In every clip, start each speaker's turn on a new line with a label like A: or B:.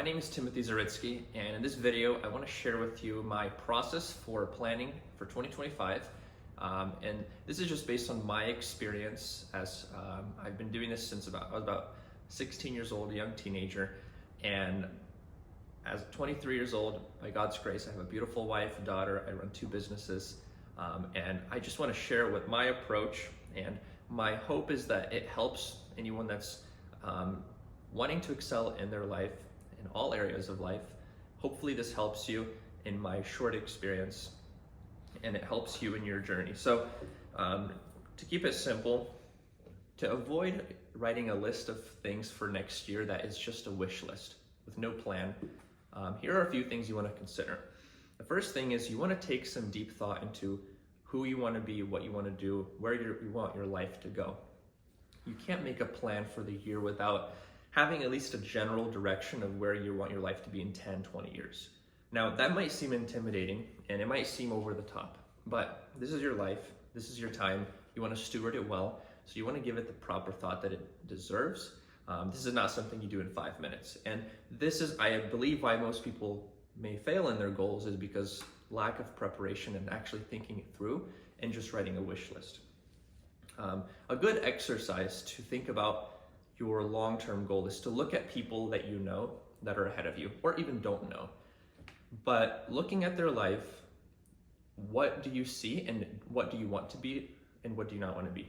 A: My name is Timothy Zaritsky, and in this video, I want to share with you my process for planning for 2025. And this is just based on my experience as I've been doing this since I was about 16 years old, a young teenager. And as 23 years old, by God's grace, I have a beautiful wife, a daughter, I run 2 businesses. And I just want to share with my approach, and my hope is that it helps anyone that's wanting to excel in their life, in all areas of life. Hopefully this helps you in my short experience, and it helps you in your journey. So to keep it simple, to avoid writing a list of things for next year that is just a wish list with no plan, here are a few things you want to consider. The first thing is you want to take some deep thought into who you want to be, what you want to do, where you want your life to go. You can't make a plan for the year without having at least a general direction of where you want your life to be in 10, 20 years. Now, that might seem intimidating and it might seem over the top, but this is your life, this is your time, you want to steward it well, so you want to give it the proper thought that it deserves. This is not something you do in 5 minutes. And this is, I believe, why most people may fail in their goals, is because lack of preparation and actually thinking it through and just writing a wish list. A good exercise to think about your long-term goal is to look at people that you know that are ahead of you, or even don't know. But looking at their life, what do you see and what do you want to be and what do you not want to be?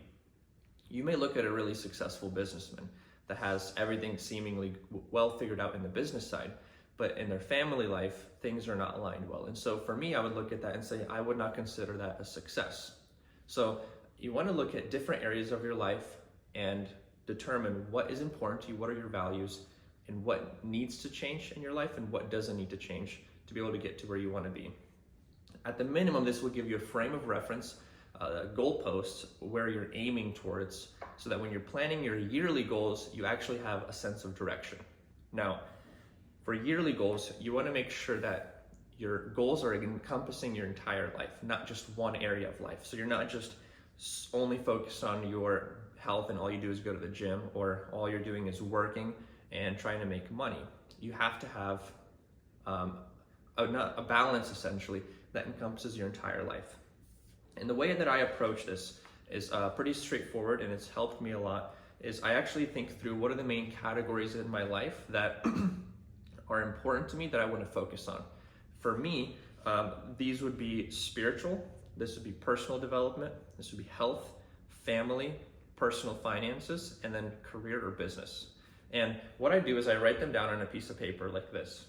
A: You may look at a really successful businessman that has everything seemingly well figured out in the business side, but in their family life, things are not aligned well. And so for me, I would look at that and say, I would not consider that a success. So you want to look at different areas of your life and determine what is important to you, what are your values, and what needs to change in your life and what doesn't need to change to be able to get to where you want to be. At the minimum, this will give you a frame of reference, goalposts where you're aiming towards, so that when you're planning your yearly goals, you actually have a sense of direction. Now, for yearly goals, you want to make sure that your goals are encompassing your entire life, not just one area of life. So you're not just only focused on your health and all you do is go to the gym, or all you're doing is working and trying to make money. You have to have a balance, essentially, that encompasses your entire life. And the way that I approach this is pretty straightforward, and it's helped me a lot, is I actually think through what are the main categories in my life that are important to me that I want to focus on. For me, these would be spiritual, this would be personal development, this would be health, family, personal finances, and then career or business. And what I do is I write them down on a piece of paper like this.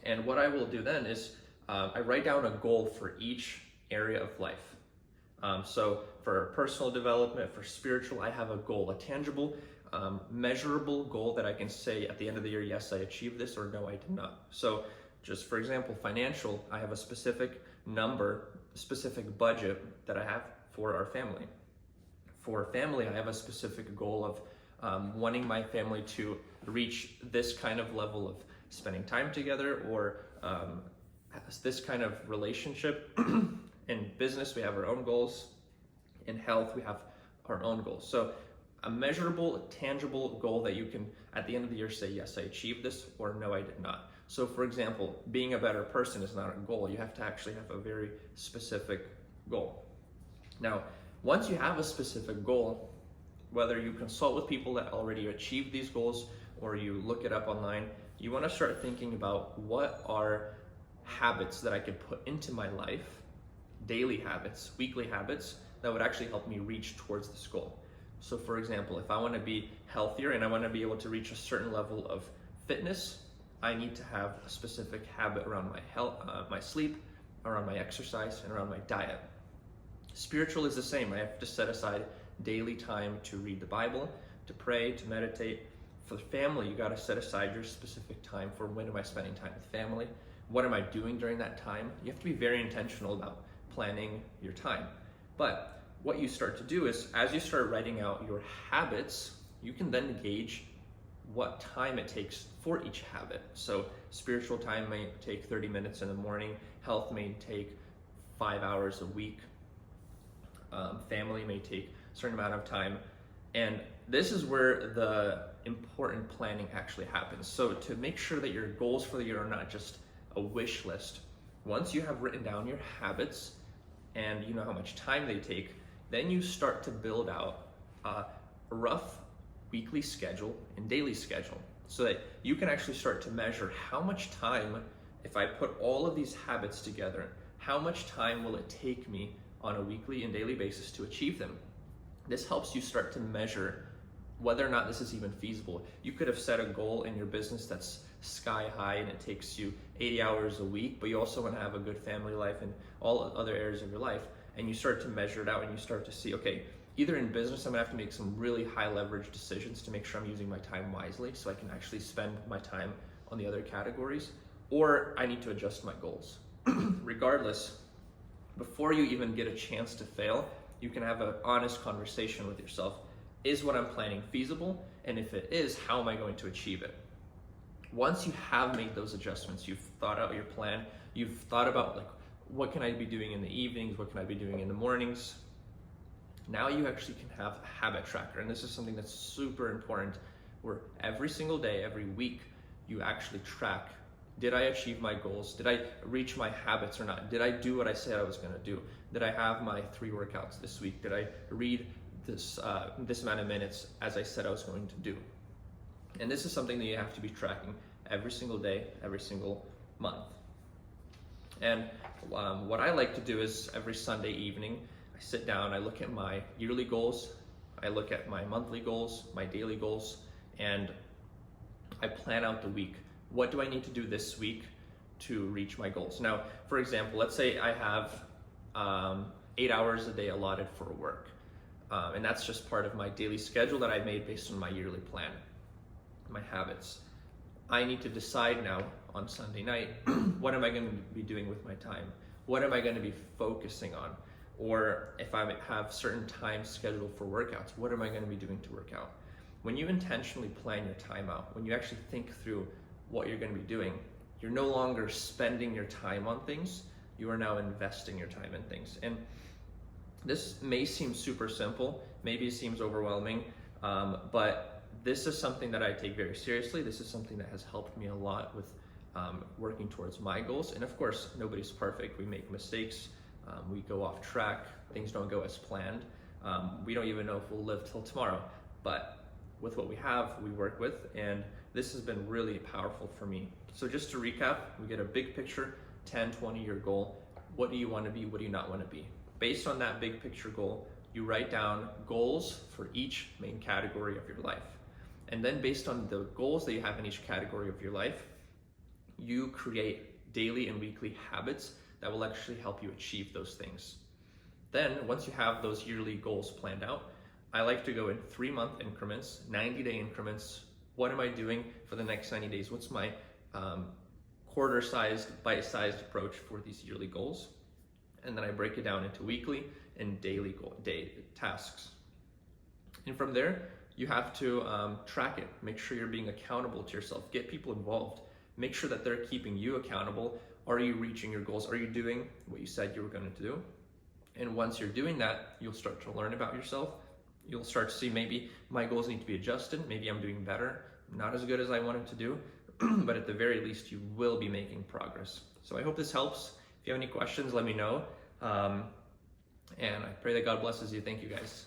A: And what I will do then is I write down a goal for each area of life. So for personal development, for spiritual, I have a goal, a tangible, measurable goal that I can say at the end of the year, yes, I achieved this, or no, I did not. So just for example, financial, I have a specific number, specific budget that I have for our family. For family, I have a specific goal of wanting my family to reach this kind of level of spending time together, or this kind of relationship. In business, we have our own goals. In health, we have our own goals. So a measurable, tangible goal that you can, at the end of the year, say, yes, I achieved this, or no, I did not. So for example, being a better person is not a goal. You have to actually have a very specific goal. Now, once you have a specific goal, whether you consult with people that already achieved these goals or you look it up online, you want to start thinking about what are habits that I could put into my life, daily habits, weekly habits, that would actually help me reach towards this goal. So for example, if I want to be healthier and I want to be able to reach a certain level of fitness, I need to have a specific habit around my health, my sleep, around my exercise, and around my diet. Spiritual is the same. I have to set aside daily time to read the Bible, to pray, to meditate. For family, you got to set aside your specific time for when am I spending time with family? What am I doing during that time? You have to be very intentional about planning your time. But what you start to do is, as you start writing out your habits, you can then gauge what time it takes for each habit. So spiritual time may take 30 minutes in the morning, health may take 5 hours a week, family may take a certain amount of time, and this is where the important planning actually happens. So to make sure that your goals for the year are not just a wish list, once you have written down your habits and you know how much time they take, then you start to build out a rough weekly schedule and daily schedule so that you can actually start to measure how much time, if I put all of these habits together, how much time will it take me on a weekly and daily basis to achieve them. This helps you start to measure whether or not this is even feasible. You could have set a goal in your business that's sky high and it takes you 80 hours a week, but you also want to have a good family life and all other areas of your life. And you start to measure it out and you start to see, okay, either in business, I'm gonna have to make some really high leverage decisions to make sure I'm using my time wisely so I can actually spend my time on the other categories, or I need to adjust my goals. Regardless, before you even get a chance to fail, you can have an honest conversation with yourself. Is what I'm planning feasible? And if it is, how am I going to achieve it? Once you have made those adjustments, you've thought out your plan, you've thought about like, what can I be doing in the evenings? What can I be doing in the mornings? Now you actually can have a habit tracker. And this is something that's super important, where every single day, every week, you actually track, did I achieve my goals? Did I reach my habits or not? Did I do what I said I was gonna do? Did I have my 3 workouts this week? Did I read this amount of minutes as I said I was going to do? And this is something that you have to be tracking every single day, every single month. And what I like to do is every Sunday evening, I sit down, I look at my yearly goals, I look at my monthly goals, my daily goals, and I plan out the week. What do I need to do this week to reach my goals? Now, for example, let's say I have 8 hours a day allotted for work. And that's just part of my daily schedule that I made based on my yearly plan, my habits. I need to decide now on Sunday night, what am I going to be doing with my time? What am I going to be focusing on? Or if I have certain times scheduled for workouts, what am I going to be doing to work out? When you intentionally plan your time out, when you actually think through what you're going to be doing, you're no longer spending your time on things, you are now investing your time in things. And this may seem super simple, maybe it seems overwhelming, but this is something that I take very seriously. This is something that has helped me a lot with working towards my goals. And of course, nobody's perfect. We make mistakes, we go off track, things don't go as planned. We don't even know if we'll live till tomorrow, but with what we have, we work with, and this has been really powerful for me. So just to recap, we get a big picture, 10, 20-year goal. What do you want to be? What do you not want to be? Based on that big picture goal, you write down goals for each main category of your life. And then based on the goals that you have in each category of your life, you create daily and weekly habits that will actually help you achieve those things. Then once you have those yearly goals planned out, I like to go in 3-month increments, 90-day increments. What am I doing for the next 90 days? What's my quarter-sized, bite-sized approach for these yearly goals? And then I break it down into weekly and daily tasks. And from there, you have to track it. Make sure you're being accountable to yourself. Get people involved. Make sure that they're keeping you accountable. Are you reaching your goals? Are you doing what you said you were going to do? And once you're doing that, you'll start to learn about yourself. You'll start to see, maybe my goals need to be adjusted. Maybe I'm doing better, not as good as I wanted to do, but at the very least, you will be making progress. So I hope this helps. If you have any questions, let me know. And I pray that God blesses you. Thank you, guys.